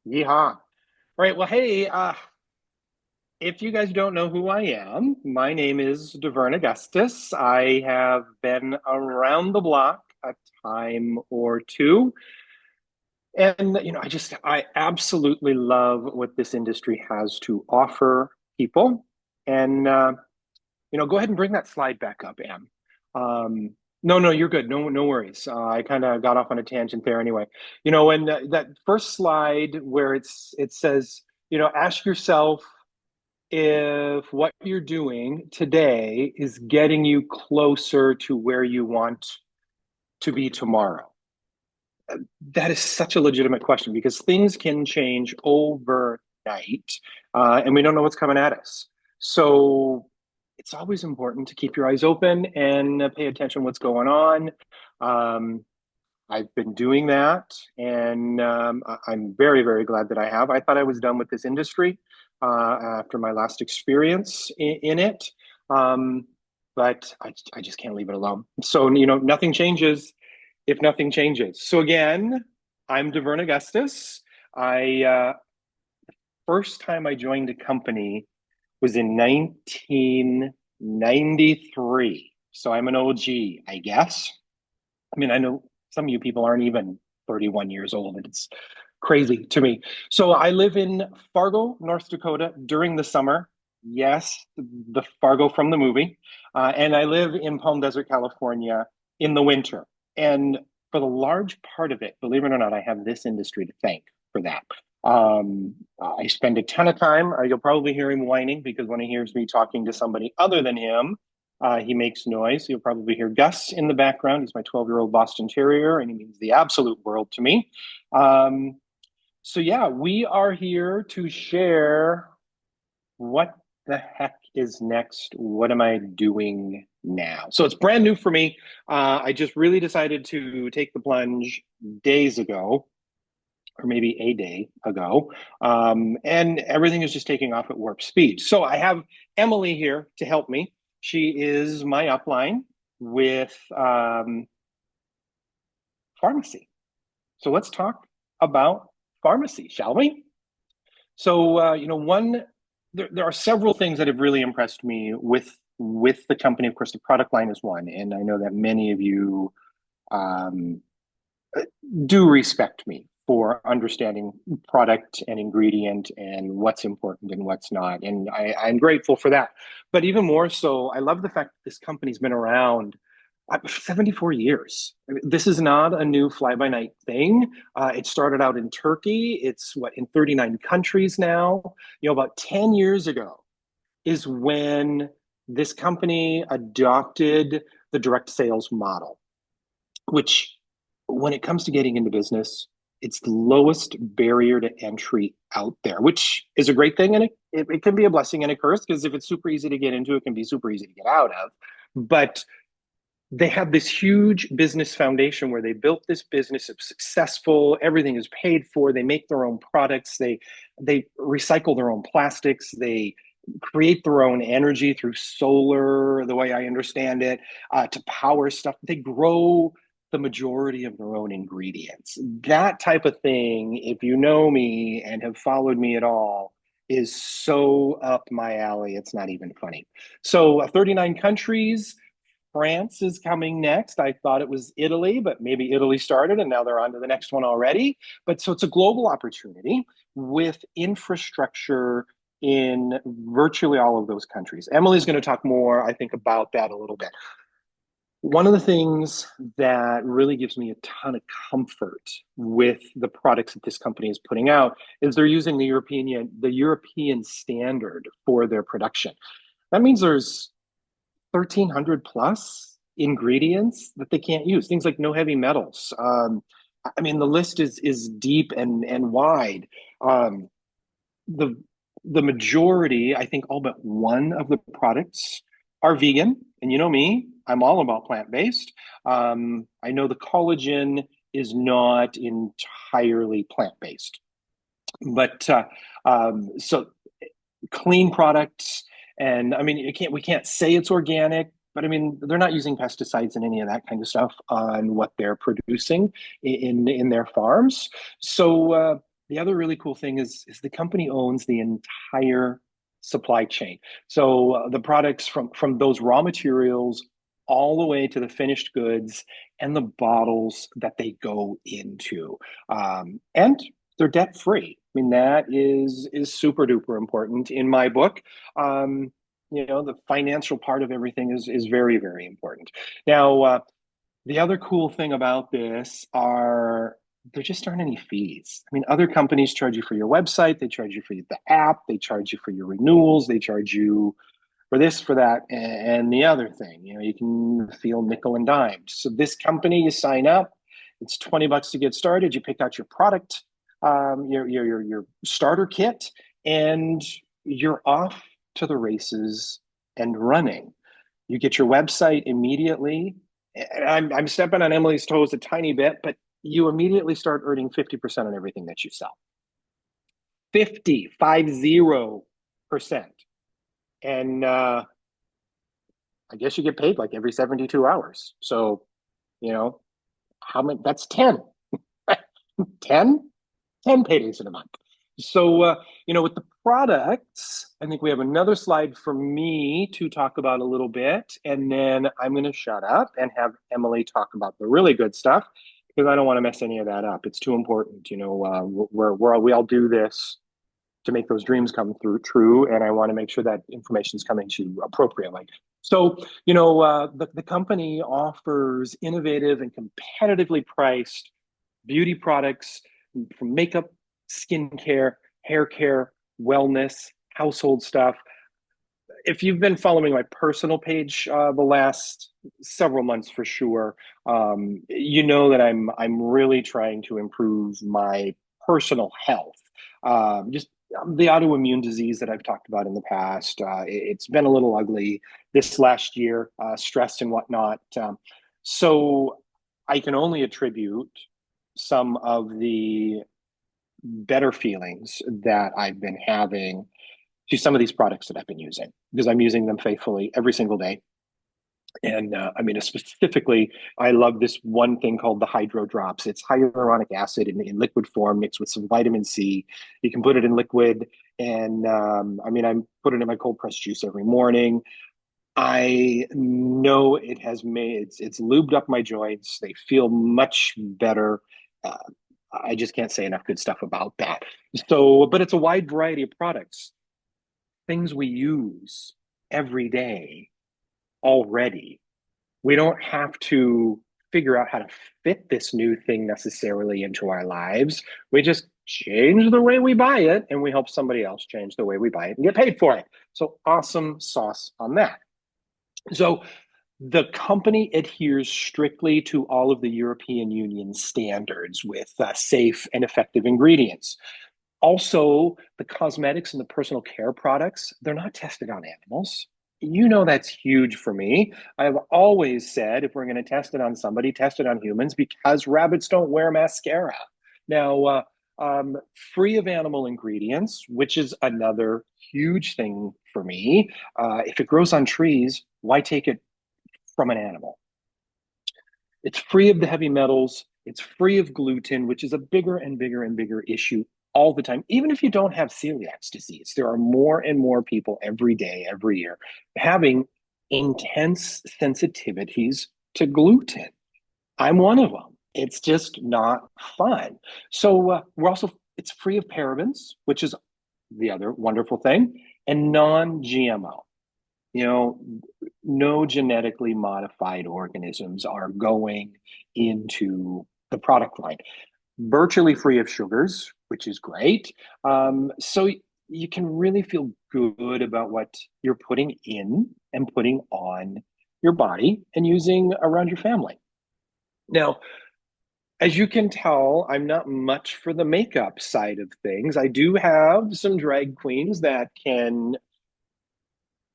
Yeehaw. All right. Well, hey, if you guys don't know who I am, my name is Deverne Augustus. I have been around the block a time or two. And, I absolutely love what this industry has to offer people. And, go ahead and bring that slide back up, Em. No, no, you're good. No, no worries. I kind of got off on a tangent there anyway. And that first slide where it says, ask yourself if what you're doing today is getting you closer to where you want to be tomorrow. That is such a legitimate question because things can change overnight, and we don't know what's coming at us. So it's always important to keep your eyes open and pay attention to what's going on. Um, I've been doing that, and I'm very, very glad that I have. I thought I was done with this industry after my last experience in it, um, but I just can't leave it alone. So, nothing changes if nothing changes. So again, I'm Deverne Augustus. I First time I joined a company was in 1993. So I'm an OG, I guess. I mean, I know some of you people aren't even 31 years old. It's crazy to me. So I live in Fargo, North Dakota during the summer. Yes, the Fargo from the movie. And I live in Palm Desert, California in the winter. And for the large part of it, believe it or not, I have this industry to thank for that. I spend a ton of time. You'll probably hear him whining because when he hears me talking to somebody other than him, he makes noise. You'll probably hear Gus in the background. He's my 12-year-old Boston Terrier, and he means the absolute world to me. So, yeah, we are here to share what the heck is next. What am I doing now? So, it's brand new for me. I just really decided to take the plunge days ago, or maybe a day ago. And everything is just taking off at warp speed. So I have Emily here to help me. She is my upline with pharmacy. So let's talk about pharmacy, shall we? So, there are several things that have really impressed me with the company. Of course, the product line is one, and I know that many of you um, do respect me for understanding product and ingredient and what's important and what's not. And I'm grateful for that. But even more so, I love the fact that this company's been around 74 years. I mean, this is not a new fly by night thing. It started out in Turkey. It's what, in 39 countries now. About 10 years ago is when this company adopted the direct sales model, which when it comes to getting into business, it's the lowest barrier to entry out there, which is a great thing. And it can be a blessing and a curse because if it's super easy to get into, it can be super easy to get out of. But they have this huge business foundation where they built this business. It's successful. Everything is paid for. They make their own products. They recycle their own plastics. They create their own energy through solar, the way I understand it, to power stuff. They grow the majority of their own ingredients. That type of thing, if you know me and have followed me at all, is so up my alley. It's not even funny. So, 39 countries. France is coming next. I thought it was Italy, but maybe Italy started and now they're on to the next one already. But so it's a global opportunity with infrastructure in virtually all of those countries. Emily's going to talk more, I think, about that a little bit. One of the things that really gives me a ton of comfort with the products that this company is putting out is they're using the European standard for their production. That means there's 1,300 plus ingredients that they can't use. Things like no heavy metals. I mean, the list is deep and wide. Um, the the majority, I think, all but one of the products are vegan. And you know me, I'm all about plant-based. I know the collagen is not entirely plant-based, but so clean products. And I mean, we can't say it's organic, but I mean, they're not using pesticides and any of that kind of stuff on what they're producing in their farms. So the other really cool thing is the company owns the entire supply chain. So the products from those raw materials all the way to the finished goods and the bottles that they go into, and they're debt free. I mean, that is super duper important in my book. Um, the financial part of everything is very, very important. Now, the other cool thing about this are there just aren't any fees. I mean, other companies charge you for your website, they charge you for the app, they charge you for your renewals, they charge you for this, for that, and the other thing. You can feel nickel and dime. So this company, you sign up, it's $20 to get started. You pick out your product, your starter kit, and you're off to the races and running. You get your website immediately. And I'm stepping on Emily's toes a tiny bit, but you immediately start earning 50% on everything that you sell. 50%. And I guess you get paid like every 72 hours. So, you know, how many? That's 10. 10? 10 paydays in a month. So, with the products, I think we have another slide for me to talk about a little bit. And then I'm going to shut up and have Emily talk about the really good stuff because I don't want to mess any of that up. It's too important. We all do this to make those dreams come through true. And I want to make sure that information is coming to you appropriately. So, the company offers innovative and competitively priced beauty products from makeup, skincare, hair care, wellness, household stuff. If you've been following my personal page the last several months for sure, you know that I'm really trying to improve my personal health. Just the autoimmune disease that I've talked about in the past. It's been a little ugly this last year, stress and whatnot. So I can only attribute some of the better feelings that I've been having to some of these products that I've been using because I'm using them faithfully every single day. And specifically, I love this one thing called the Hydro Drops. It's hyaluronic acid in liquid form mixed with some vitamin C. You can put it in liquid, and I put it in my cold pressed juice every morning. I know it has made it's lubed up my joints. They feel much better. Uh, I just can't say enough good stuff about that. So, but it's a wide variety of products, things we use every day already. We don't have to figure out how to fit this new thing necessarily into our lives. We just change the way we buy it and we help somebody else change the way we buy it and get paid for it. So awesome sauce on that. So the company adheres strictly to all of the European Union standards with safe and effective ingredients. Also, the cosmetics and the personal care products, they're not tested on animals. That's huge for me. I've always said if we're going to test it on somebody, test it on humans because rabbits don't wear mascara. Now, free of animal ingredients, which is another huge thing for me. If it grows on trees, why take it from an animal? It's free of the heavy metals. It's free of gluten, which is a bigger and bigger and bigger issue all the time. Even if you don't have celiac disease, there are more and more people every day, every year, having intense sensitivities to gluten. I'm one of them. It's just not fun. So it's free of parabens, which is the other wonderful thing, and non-GMO. You know, no genetically modified organisms are going into the product line. Virtually free of sugars, which is great. So you can really feel good about what you're putting in and putting on your body and using around your family. Now, as you can tell, I'm not much for the makeup side of things. I do have some drag queens that can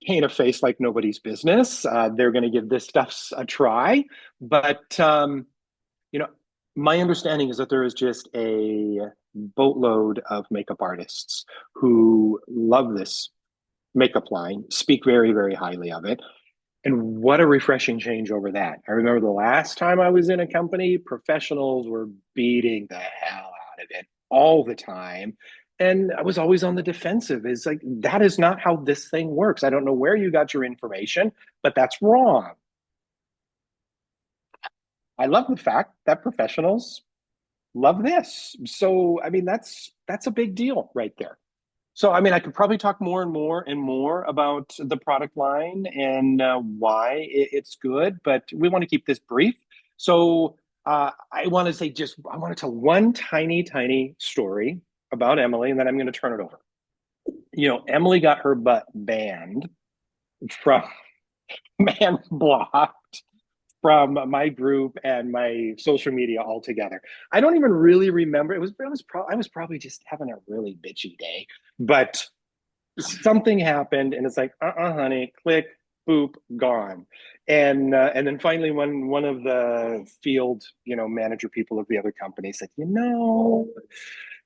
paint a face like nobody's business. They're going to give this stuff a try. But, you know, my understanding is that there is just a boatload of makeup artists who love this makeup line, speak very, very highly of it. And what a refreshing change over that. I remember the last time I was in a company, professionals were beating the hell out of it all the time. And I was always on the defensive. Is like, that is not how this thing works. I don't know where you got your information, but that's wrong. I love the fact that professionals love this. So, I mean, that's a big deal right there. So, I mean, I could probably talk more and more and more about the product line and why it's good, but we want to keep this brief. So, I want to say I want to tell one tiny, tiny story about Emily, and then I'm going to turn it over. Emily got her butt banned from man blocked from my group and my social media altogether. I don't even really remember. I was probably just having a really bitchy day, but something happened, and it's like, honey, click, boop, gone. And then finally, one of the field, manager people of the other company said,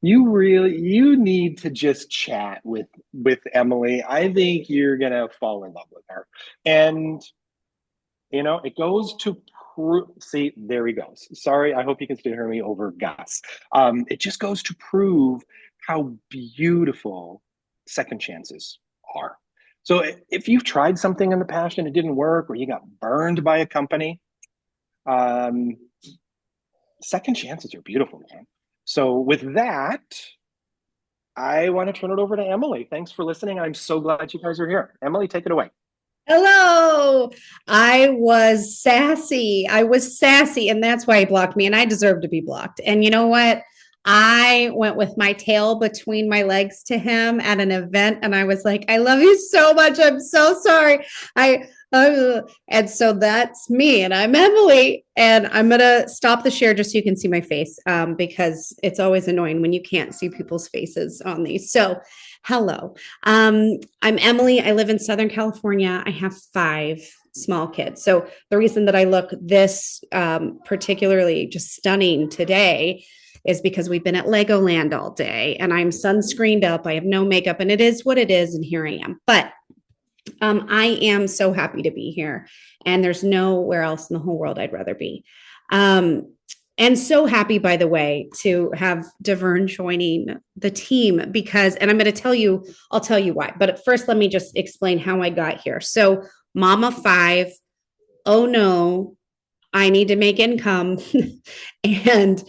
you need to just chat with Emily. I think you're gonna fall in love with her. And it goes to prove. See, there he goes. Sorry, I hope you can still hear me over Gus. It just goes to prove how beautiful second chances are. So if you've tried something in the past and it didn't work, or you got burned by a company, um, second chances are beautiful, man. So with that, I want to turn it over to Emily. Thanks for listening. I'm so glad you guys are here. Emily, take it away. Hello. I was sassy. And that's why he blocked me, and I deserve to be blocked. And you know what? I went with my tail between my legs to him at an event, and I was like, "I love you so much. I'm so sorry." And so that's me, and I'm Emily, and I'm gonna stop the share just so you can see my face, because it's always annoying when you can't see people's faces on these. So, hello. I'm Emily. I live in Southern California. I have 5 small kids. So the reason that I look this particularly just stunning today is because we've been at Legoland all day, and I'm sunscreened up. I have no makeup, and it is what it is. And here I am. But I am so happy to be here, and there's nowhere else in the whole world I'd rather be. And so happy, by the way, to have Deverne joining the team because, and I'll tell you why. But first, let me just explain how I got here. So, Mama 5, oh no, I need to make income. And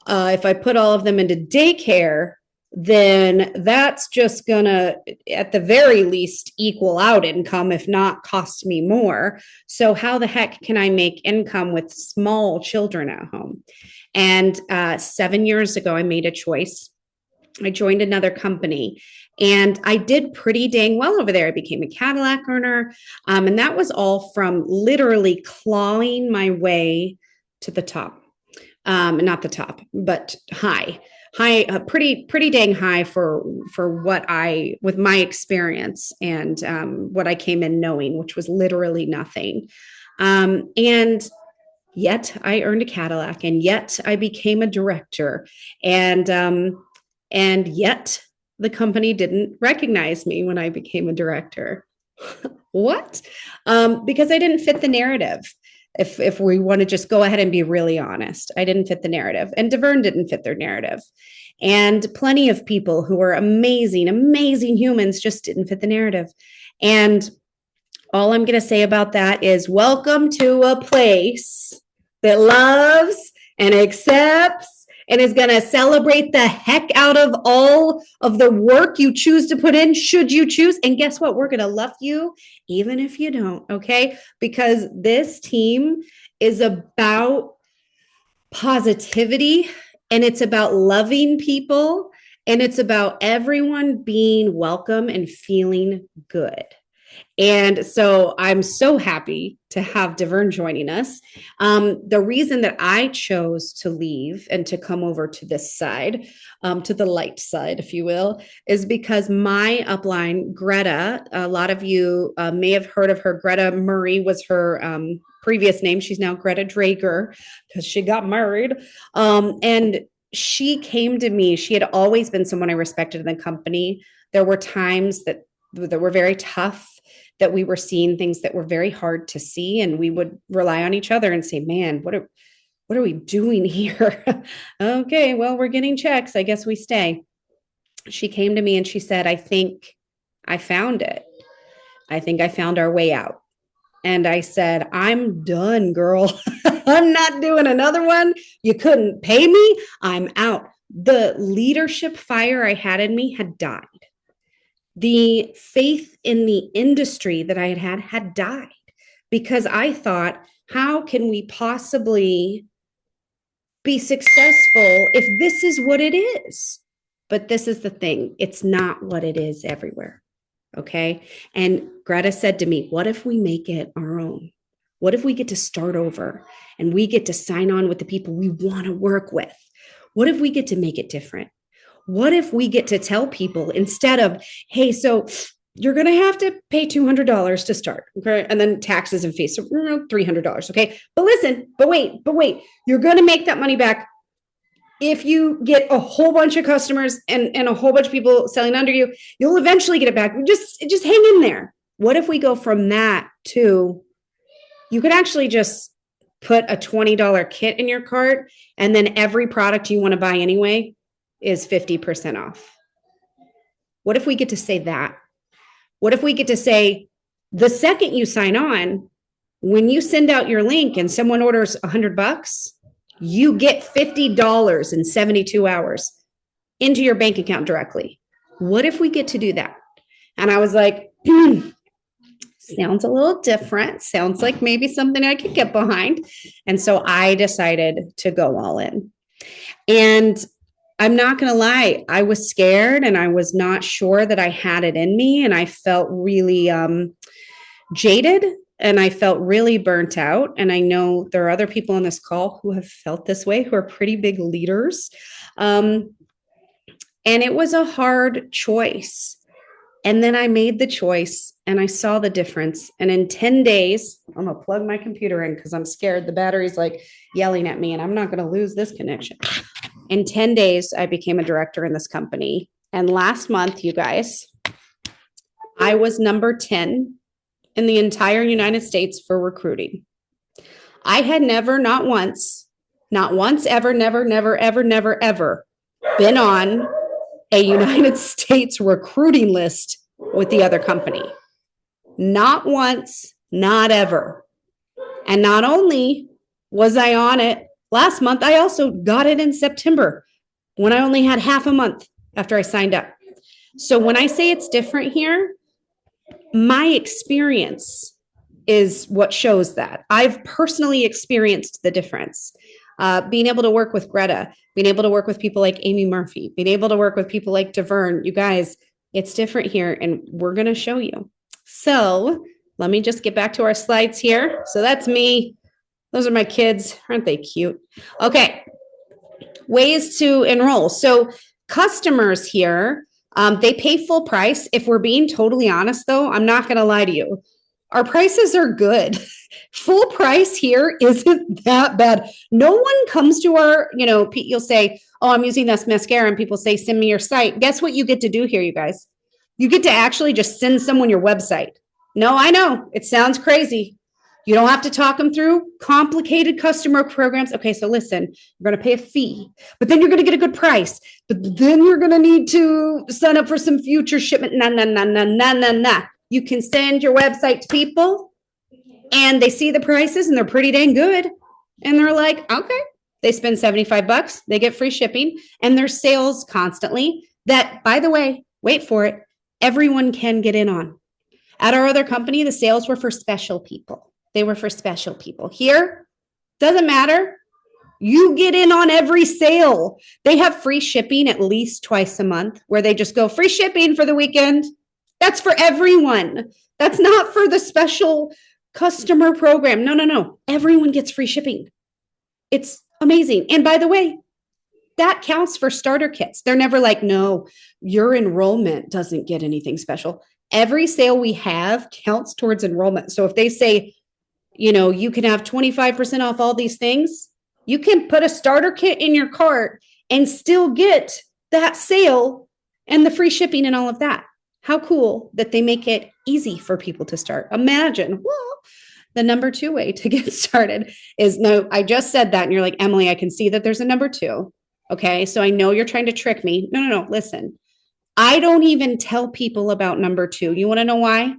if I put all of them into daycare, then that's just gonna, at the very least, equal out income, if not cost me more. So how the heck can I make income with small children at home? And 7 years ago, I made a choice. I joined another company, and I did pretty dang well over there. I became a Cadillac earner, and that was all from literally clawing my way to the top. Not the top, but high, pretty dang high for what with my experience and what I came in knowing, which was literally nothing. And yet I earned a Cadillac, and yet I became a director, and yet the company didn't recognize me when I became a director. What? Because I didn't fit the narrative. If we want to just go ahead and be really honest, I didn't fit the narrative, and Deverne didn't fit their narrative. And plenty of people who were amazing, amazing humans just didn't fit the narrative. And all I'm going to say about that is welcome to a place that loves and accepts and is going to celebrate the heck out of all of the work you choose to put in, should you choose. And guess what? We're going to love you even if you don't, okay? Because this team is about positivity, and it's about loving people, and it's about everyone being welcome and feeling good. And so I'm so happy to have Deverne joining us. The reason that I chose to leave and to come over to this side, to the light side, if you will, is because my upline, Greta, a lot of you may have heard of her. Greta Murray was her previous name. She's now Greta Drager because she got married. And she came to me. She had always been someone I respected in the company. There were times that were very tough, that we were seeing things that were very hard to see, and we would rely on each other and say, man, what are we doing here? Okay, well, we're getting checks. I guess we stay. She came to me and she said, I think I found it. I think I found our way out. And I said, I'm done, girl. I'm not doing another one. You couldn't pay me. I'm out. The leadership fire I had in me had died. The faith in the industry that I had died because I thought, how can we possibly be successful if this is what it is? But this is the thing, it's not what it is everywhere. Okay. And Greta said to me, what if we make it our own? What if we get to start over and we get to sign on with the people we want to work with? What if we get to make it different? What if we get to tell people instead of, hey, so you're going to have to pay $200 to start. Okay. And then taxes and fees. So $300. Okay. But listen, but wait, you're going to make that money back if you get a whole bunch of customers and a whole bunch of people selling under you. You'll eventually get it back. Just hang in there. What if we go from that to, you could actually just put a $20 kit in your cart, and then every product you want to buy anyway is 50% off. What if we get to say that? What if we get to say, the second you sign on, when you send out your link and someone orders $100, you get $50 in 72 hours into your bank account directly. What if we get to do that? And I was like, sounds a little different. Sounds like maybe something I could get behind. And so I decided to go all in. And I'm not going to lie, I was scared and I was not sure that I had it in me. And I felt really jaded and I felt really burnt out. And I know there are other people on this call who have felt this way, who are pretty big leaders. And it was a hard choice. And then I made the choice and I saw the difference. And in 10 days, I'm going to plug my computer in because I'm scared the battery's like yelling at me and I'm not going to lose this connection. In 10 days, I became a director in this company. And last month, you guys, I was number 10 in the entire United States for recruiting. I had never, not once, ever, never been on a United States recruiting list with the other company. Not once, not ever. And not only was I on it last month, I also got it in September when I only had half a month after I signed up. So when I say it's different here, my experience is what shows that. I've personally experienced the difference. Being able to work with Greta, being able to work with people like Amy Murphy, being able to work with people like Deverne, you guys, it's different here and we're going to show you. So let me just get back to our slides here. So that's me. Those are my kids. Aren't they cute? Okay. Ways to enroll. So customers here, they pay full price. If we're being totally honest though, I'm not going to lie to you. Our prices are good. Full price here isn't that bad. No one comes to our, you'll say, oh, I'm using this mascara. And people say, send me your site. Guess what you get to do here, you guys? You get to actually just send someone your website. No, I know it sounds crazy. You don't have to talk them through complicated customer programs. Okay, so listen, you're going to pay a fee, but then you're going to get a good price. But then you're going to need to sign up for some future shipment. Nah. You can send your website to people and they see the prices and they're pretty dang good. And they're like, okay, they spend $75, they get free shipping, and there's sales constantly that, by the way, wait for it, everyone can get in on. At our other company, the sales were for special people. They were for special people. Here, doesn't matter. You get in on every sale. They have free shipping at least twice a month where they just go free shipping for the weekend. That's for everyone. That's not for the special customer program. No. Everyone gets free shipping. It's amazing. And by the way, that counts for starter kits. They're never like, no, your enrollment doesn't get anything special. Every sale we have counts towards enrollment. So if they say, you can have 25% off all these things, you can put a starter kit in your cart and still get that sale and the free shipping and all of that. How cool that they make it easy for people to start. Imagine, The number two way to get started is no, I just said that. And you're like, Emily, I can see that there's a number two. Okay. So I know you're trying to trick me. No, no, no. Listen, I don't even tell people about number two. You want to know why?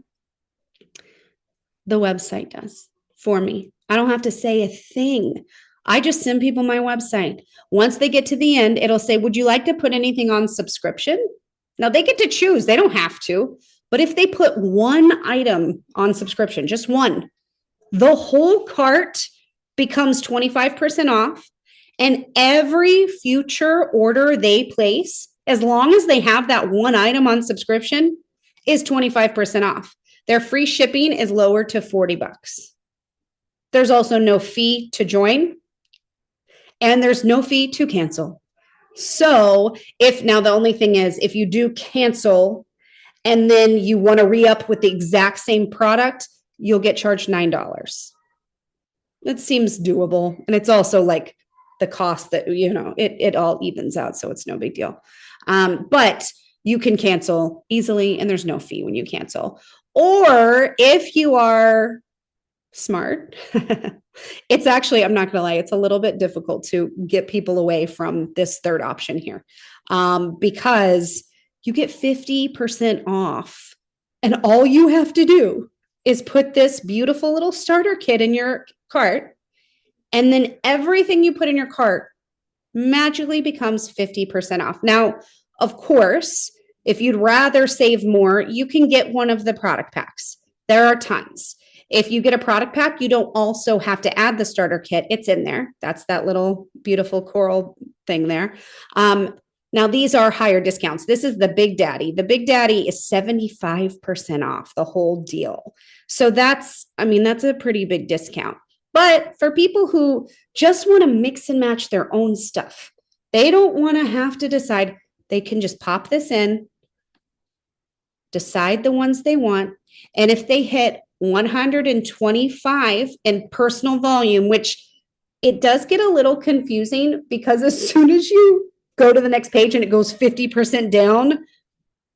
The website does for me. I don't have to say a thing. I just send people my website. Once they get to the end, it'll say, would you like to put anything on subscription? Now they get to choose. They don't have to. But if they put one item on subscription, just one, the whole cart becomes 25% off. And every future order they place, as long as they have that one item on subscription, is 25% off. Their free shipping is lowered to $40. There's also no fee to join, and there's no fee to cancel. So if now the only thing is, if you do cancel and then you want to re-up with the exact same product, you'll get charged $9. That seems doable. And it's also like the cost that, it all evens out. So it's no big deal. But you can cancel easily and there's no fee when you cancel. Or if you are smart, it's actually, I'm not going to lie, it's a little bit difficult to get people away from this third option here, because you get 50% off and all you have to do is put this beautiful little starter kit in your cart. And then everything you put in your cart magically becomes 50% off. Now, of course, if you'd rather save more, you can get one of the product packs. There are tons. If you get a product pack, you don't also have to add the starter kit. It's in there. That's that little beautiful coral thing there. Now, these are higher discounts. This is the Big Daddy. The Big Daddy is 75% off the whole deal. So that's a pretty big discount. But for people who just want to mix and match their own stuff, they don't want to have to decide. They can just pop this in, decide the ones they want. And if they hit 125 in personal volume, which it does get a little confusing because as soon as you go to the next page and it goes 50% down,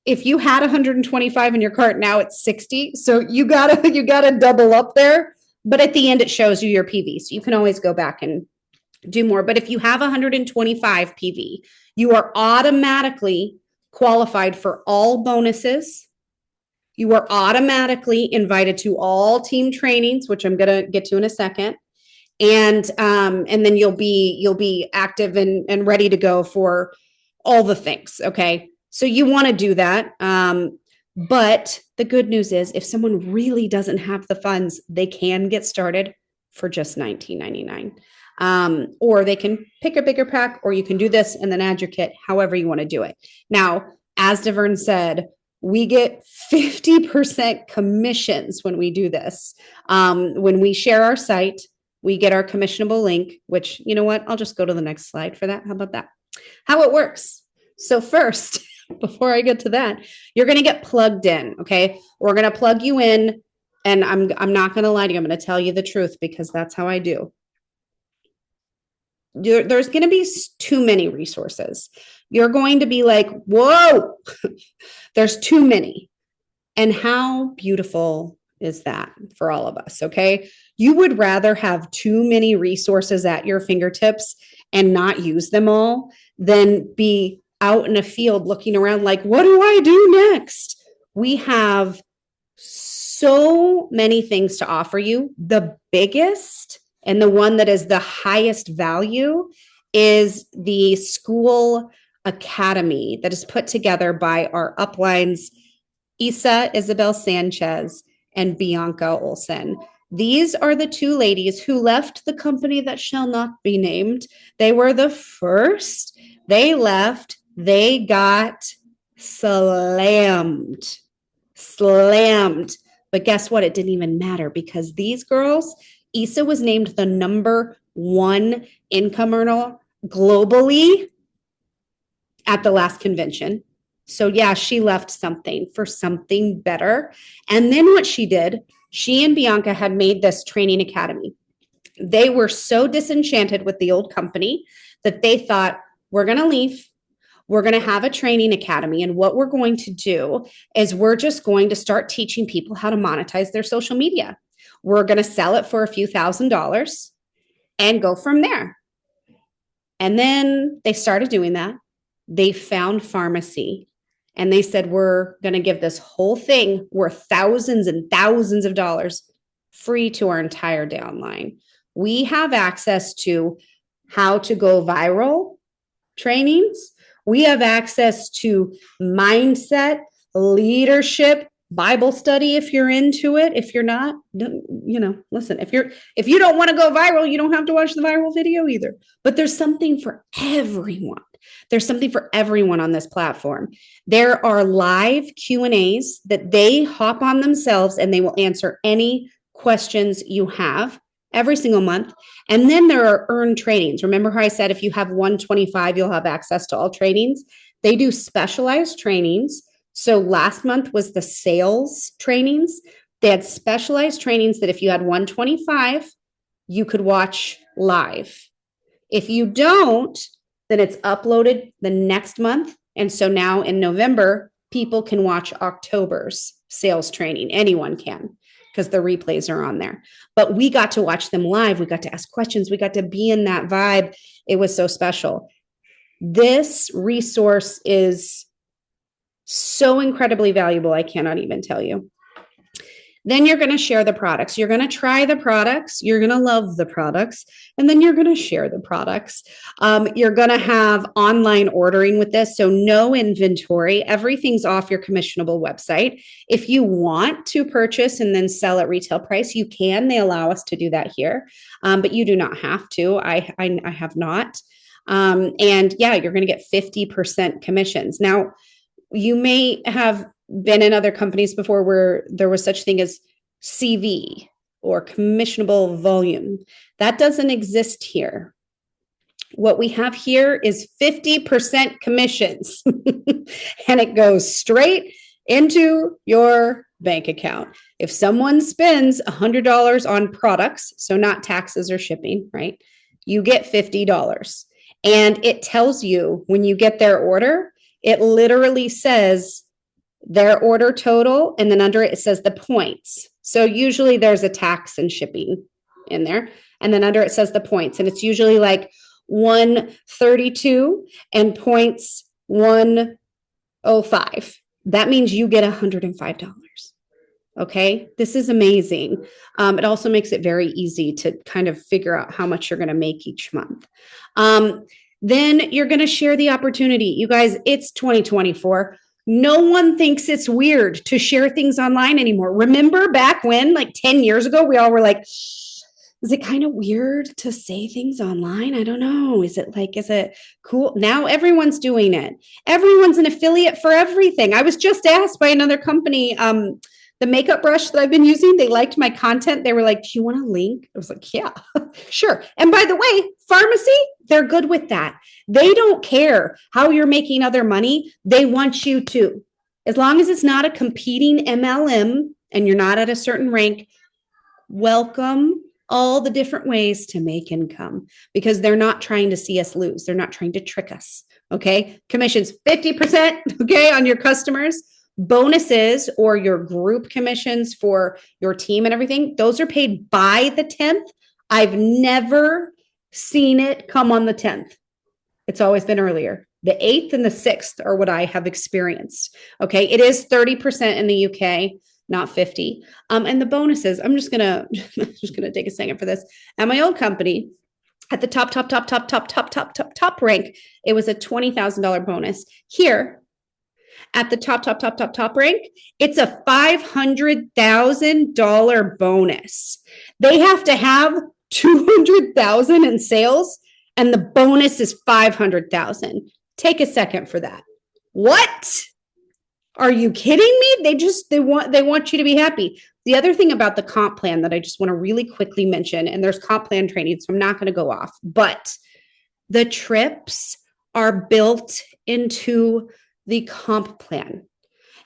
if you had 125 in your cart, now it's 60. So you gotta double up there. But at the end, it shows you your PV. So you can always go back and do more. But if you have 125 PV, you are automatically qualified for all bonuses. You are automatically invited to all team trainings, which I'm going to get to in a second. And then you'll be active and ready to go for all the things. Okay. So you want to do that. But the good news is if someone really doesn't have the funds, they can get started for just $19.99. Or they can pick a bigger pack, or you can do this and then add your kit, however you want to do it. Now, as Deverne said, we get 50% commissions when we do this. When we share our site, we get our commissionable link, which, you know what? I'll just go to the next slide for that. How about that? How it works. So first, before I get to that, you're going to get plugged in. Okay. We're going to plug you in, and I'm not going to lie to you. I'm going to tell you the truth because that's how I do. There's going to be too many resources. You're going to be like, whoa, there's too many. And how beautiful is that for all of us? Okay. You would rather have too many resources at your fingertips and not use them all than be out in a field looking around like, what do I do next? We have so many things to offer you. The biggest and the one that is the highest value is the school academy that is put together by our uplines, Isa Isabel Sanchez and Bianca Olson. These are the two ladies who left the company that shall not be named. They were the first. They left. They got slammed. But guess what? It didn't even matter because these girls, Isa was named the #1 income earner globally at the last convention. So yeah, she left something for something better. And then what she did, she and Bianca had made this training academy. They were so disenchanted with the old company that they thought, we're going to leave. We're going to have a training academy. And what we're going to do is we're just going to start teaching people how to monetize their social media. We're going to sell it for a few $1,000s and go from there. And then they started doing that. They found pharmacy and they said, we're going to give this whole thing worth thousands and thousands of dollars free to our entire downline. We have access to how to go viral trainings. We have access to mindset, leadership, Bible study if you're into it. If you're not, listen, if you don't want to go viral, you don't have to watch the viral video either. But there's something for everyone. There's something for everyone on this platform. There are live Q&As that they hop on themselves and they will answer any questions you have every single month. And then there are earned trainings. Remember how I said if you have 125, you'll have access to all trainings? They do specialized trainings. So last month was the sales trainings. They had specialized trainings that if you had 125, you could watch live. If you don't, then it's uploaded the next month. And so now in November, people can watch October's sales training. Anyone can, because the replays are on there. But we got to watch them live. We got to ask questions. We got to be in that vibe. It was so special. This resource is so incredibly valuable. I cannot even tell you. Then you're going to share the products. You're going to try the products. You're going to love the products. And then you're going to share the products. You're going to have online ordering with this. So no inventory. Everything's off your commissionable website. If you want to purchase and then sell at retail price, you can. They allow us to do that here. But you do not have to. I have not. And yeah, you're going to get 50% commissions. Now, you may have been in other companies before where there was such thing as CV or commissionable volume. That doesn't exist here. What we have here is 50% commissions and it goes straight into your bank account. If someone spends $100 on products, so not taxes or shipping, right? You get $50. And it tells you when you get their order, it literally says their order total, and then under it, it says the points. So usually there's a tax and shipping in there. And then under it says the points. And it's usually like 132 and points 105. That means you get $105. Okay, this is amazing. It also makes it very easy to kind of figure out how much you're going to make each month. Then you're going to share the opportunity. You guys, it's 2024. No one thinks it's weird to share things online anymore. Remember back when, like 10 years ago, we all were like, is it kind of weird to say things online? I don't know. Is it cool? Now everyone's doing it. Everyone's an affiliate for everything. I was just asked by another company, the makeup brush that I've been using, they liked my content. They were like, do you want a link? I was like, yeah, sure. And by the way, pharmacy, they're good with that. They don't care how you're making other money. They want you to. As long as it's not a competing MLM and you're not at a certain rank, welcome all the different ways to make income because they're not trying to see us lose. They're not trying to trick us. Okay. Commissions 50%. Okay. On your customers. Bonuses or your group commissions for your team and everything, those are paid by the 10th. I've never seen it come on the 10th. It's always been earlier. The 8th and the 6th are what I have experienced. Okay. It is 30% in the UK, not 50. And the bonuses, I'm just gonna take a second for this. At my old company, at the top rank, it was a $20,000 bonus. Here, at the top rank, it's a $500,000 bonus. They have to have 200,000 in sales and the bonus is 500,000. Take a second for that. What? Are you kidding me? They want you to be happy. The other thing about the comp plan that I just want to really quickly mention, and there's comp plan training, so I'm not going to go off, but the trips are built into the comp plan.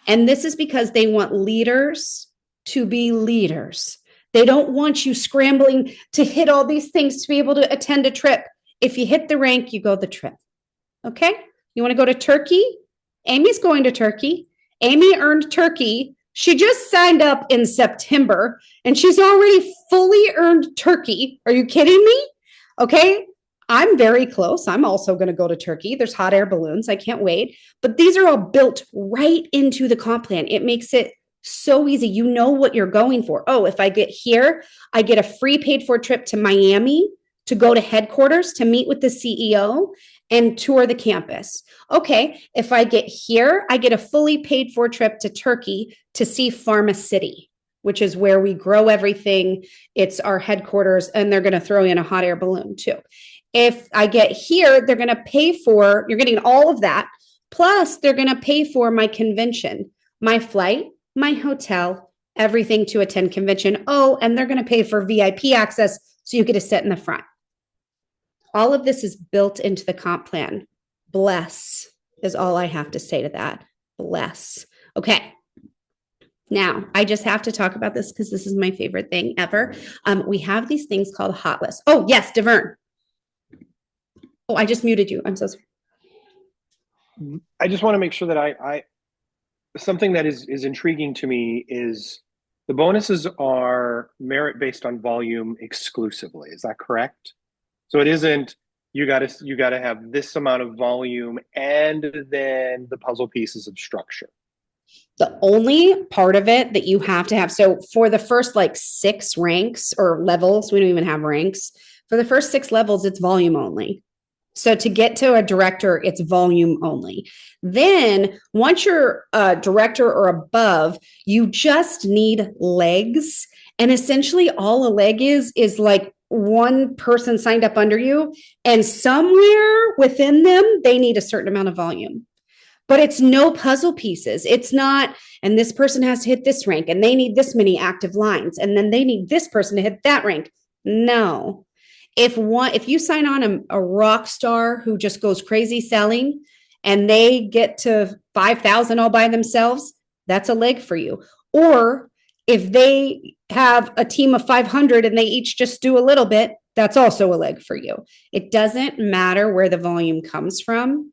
And this is because they want leaders to be leaders. They don't want you scrambling to hit all these things to be able to attend a trip. If you hit the rank, you go the trip. Okay? You want to go to Turkey? Amy's going to Turkey. Amy earned Turkey She just signed up in September and she's already fully earned Turkey. Are you kidding me? Okay. I'm very close. I'm also going to go to Turkey. There's hot air balloons. I can't wait. But these are all built right into the comp plan. It makes it so easy. You know what you're going for. Oh, if I get here, I get a free paid for trip to Miami to go to headquarters to meet with the CEO and tour the campus. Okay, if I get here, I get a fully paid for trip to Turkey to see Pharma City, which is where we grow everything. It's our headquarters, and they're going to throw in a hot air balloon too. If I get here, they're going to pay for, you're getting all of that. Plus, they're going to pay for my convention, my flight, my hotel, everything to attend convention. Oh, and they're going to pay for VIP access so you get to sit in the front. All of this is built into the comp plan. Bless is all I have to say to that. Bless. Okay. Now, I just have to talk about this because this is my favorite thing ever. We have these things called hot lists. Oh, yes, Deverne. Oh, I just muted you. I'm so sorry. I just want to make sure that I something that is intriguing to me is the bonuses are merit based on volume exclusively. Is that correct? So it isn't you gotta have this amount of volume and then the puzzle pieces of structure. The only part of it that you have to have, so for the first like 6 ranks or levels, we don't even have ranks. For the first 6 levels, it's volume only. So to get to a director, it's volume only. Then once you're a director or above, you just need legs. And essentially all a leg is like one person signed up under you, and somewhere within them, they need a certain amount of volume. But it's no puzzle pieces. It's not, and this person has to hit this rank, and they need this many active lines, and then they need this person to hit that rank. No. If you sign on a rock star who just goes crazy selling and they get to 5,000 all by themselves, that's a leg for you. Or if they have a team of 500 and they each just do a little bit, that's also a leg for you. It doesn't matter where the volume comes from.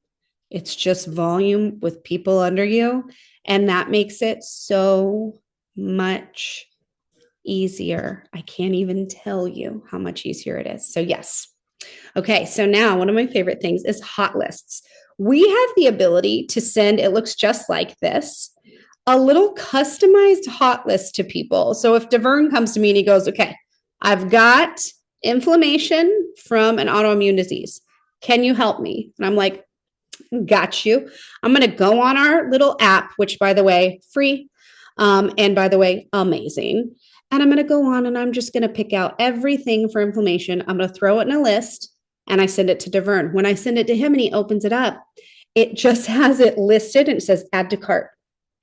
It's just volume with people under you. And that makes it so much easier. I can't even tell you how much easier it is. So yes. Okay. So now one of my favorite things is hot lists. We have the ability to send, it looks just like this, a little customized hot list to people. So if Deverne comes to me and he goes, okay, I've got inflammation from an autoimmune disease. Can you help me? And I'm like, got you. I'm going to go on our little app, which by the way, free. And by the way, amazing. And I'm going to go on and I'm just going to pick out everything for inflammation. I'm going to throw it in a list and I send it to Deverne. When I send it to him and he opens it up, it just has it listed and it says add to cart,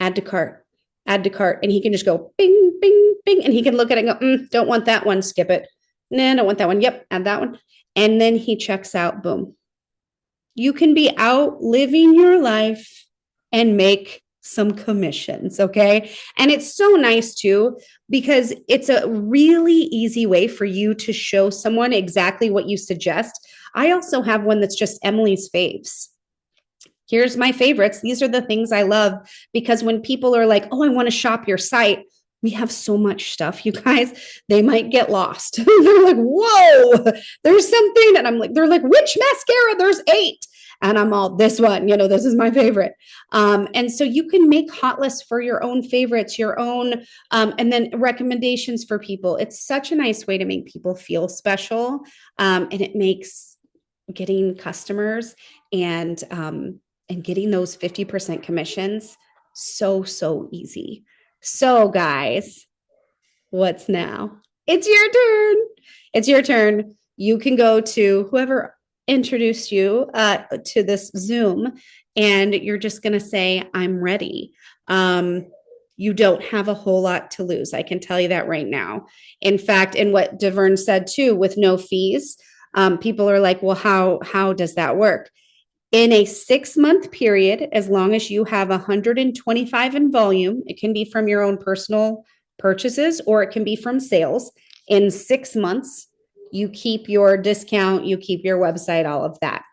add to cart, add to cart. And he can just go bing, bing, bing. And he can look at it and go, don't want that one. Skip it. Nah, don't want that one. Yep. Add that one. And then he checks out. Boom. You can be out living your life and make some commissions. Okay. And it's so nice too, because it's a really easy way for you to show someone exactly what you suggest. I also have one that's just Emily's faves. Here's my favorites. These are the things I love, because when people are like, oh, I want to shop your site, we have so much stuff, you guys, they might get lost. They're like, whoa, there's something. And I'm like, they're like, which mascara? There's 8. And I'm all, this one, this is my favorite. And so you can make hot lists for your own favorites, your own, and then recommendations for people. It's such a nice way to make people feel special. And it makes getting customers and getting those 50% commissions so easy. So guys, what's now? It's your turn. It's your turn. You can go to whoever introduced you to this Zoom, and you're just going to say, I'm ready. You don't have a whole lot to lose. I can tell you that right now. In fact, and what Deverne said too, with no fees, people are like, well, how does that work? In a 6-month period, as long as you have 125 in volume, it can be from your own personal purchases or it can be from sales. In 6 months, you keep your discount, you keep your website, all of that.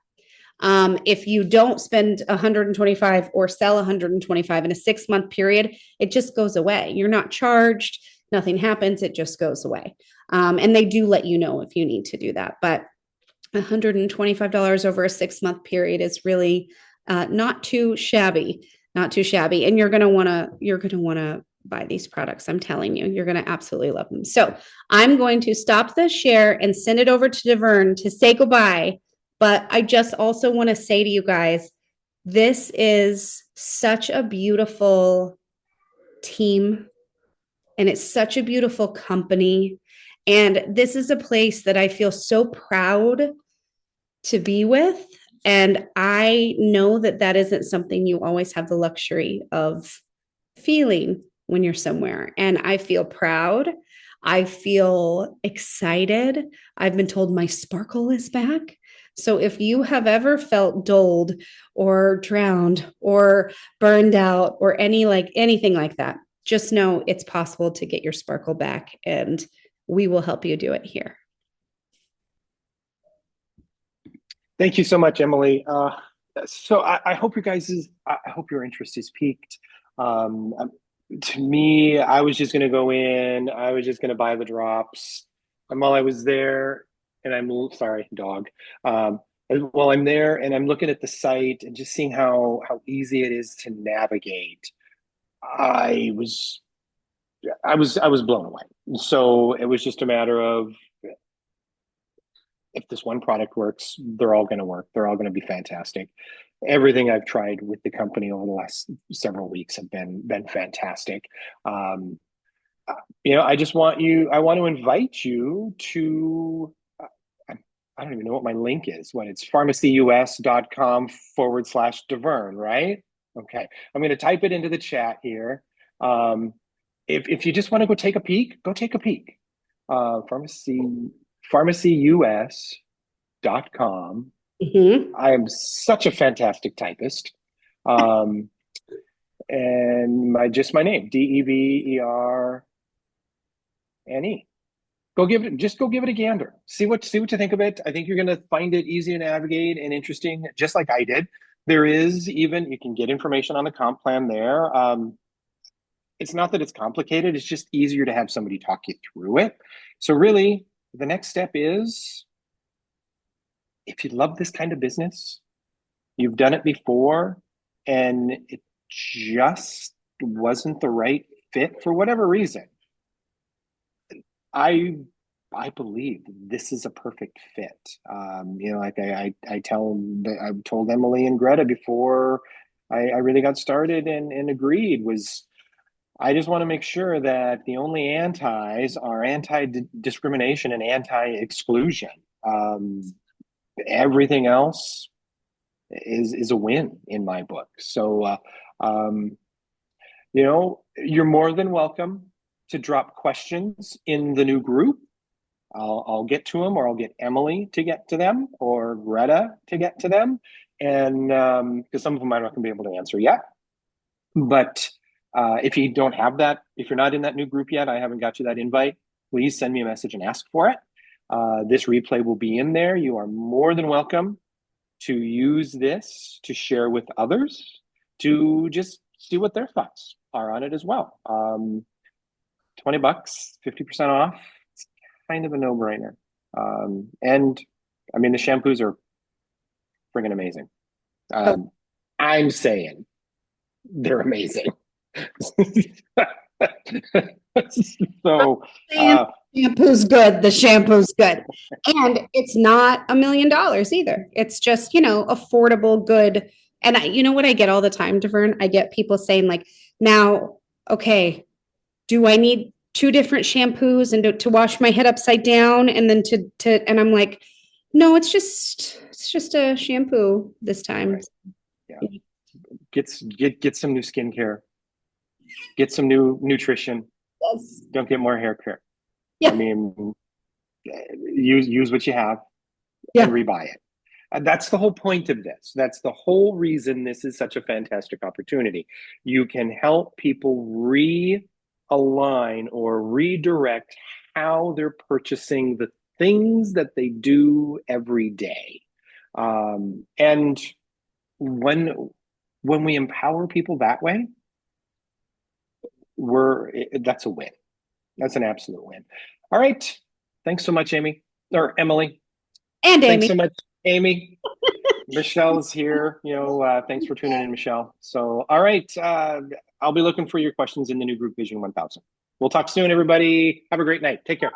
If you don't spend 125 or sell 125 in a 6 month period, it just goes away. You're not charged, nothing happens, it just goes away. And they do let you know if you need to do that. But $125 over a 6 month period is really not too shabby, not too shabby. And you're going to want to buy these products. I'm telling you, you're going to absolutely love them. So I'm going to stop the share and send it over to Deverne to say goodbye. But I just also want to say to you guys, this is such a beautiful team and it's such a beautiful company. And this is a place that I feel so proud to be with. And I know that that isn't something you always have the luxury of feeling when you're somewhere. And I feel proud. I feel excited. I've been told my sparkle is back. So if you have ever felt dulled or drowned or burned out or anything like that, just know it's possible to get your sparkle back and we will help you do it here. Thank you so much, Emily. So I hope I hope your interest is piqued. To me, I was just going to go in. I was just going to buy the drops. And while I was there, and I'm sorry, dog. While I'm there and I'm looking at the site and just seeing how easy it is to navigate, I was I was blown away. So it was just a matter of if this one product works, they're all going to work. They're all going to be fantastic. Everything I've tried with the company over the last several weeks have been fantastic. Um, I just want you. I want to invite you to. I don't even know what my link is. When it's pharmacyus.com/Deverne, right? Okay, I'm going to type it into the chat here. Um, if you just want to go take a peek, go take a peek. Pharmacyus.com. Mm-hmm. I am such a fantastic typist. Um, and my name, Deverne. Go give it a gander. See what you think of it. I think you're gonna find it easy to navigate and interesting, just like I did. There is even you can get information on the comp plan there. It's not that it's complicated, it's just easier to have somebody talk you through it. So really, the next step is if you love this kind of business, you've done it before, and it just wasn't the right fit for whatever reason. I I believe this is a perfect fit. Like I've told Emily and Greta before I really got started and agreed was I just want to make sure that the only antis are anti-discrimination and anti-exclusion. Um, Everything else is a win in my book. So, um, you're more than welcome to drop questions in the new group. I'll get to them, or I'll get Emily to get to them, or Greta to get to them, and because some of them I'm not going to be able to answer yet. But if you don't have that, if you're not in that new group yet, I haven't got you that invite, please send me a message and ask for it. This replay will be in there. You are more than welcome to use this to share with others to just see what their thoughts are on it as well. $20, 50% off. It's kind of a no-brainer. And I mean, the shampoos are friggin' amazing. I'm saying they're amazing. So shampoo's good. The shampoo's good. And it's not $1 million either. It's just, affordable, good. And you know what I get all the time, Deverne? I get people saying like, now, okay, do I need two different shampoos and to wash my head upside down and then and I'm like, no, it's just a shampoo this time. Right. Yeah. Get some new skincare. Get some new nutrition. Yes. Don't get more hair care. Yeah. I mean, use what you have and rebuy it. And that's the whole point of this. That's the whole reason this is such a fantastic opportunity. You can help people realign or redirect how they're purchasing the things that they do every day. And when we empower people that way, that's a win. That's an absolute win. All right. Thanks so much, Amy or Emily. And Thanks Amy. so much, Amy. Michelle's here. Thanks for tuning in, Michelle. So, all right. I'll be looking for your questions in the new group Vision 1000. We'll talk soon, everybody. Have a great night. Take care.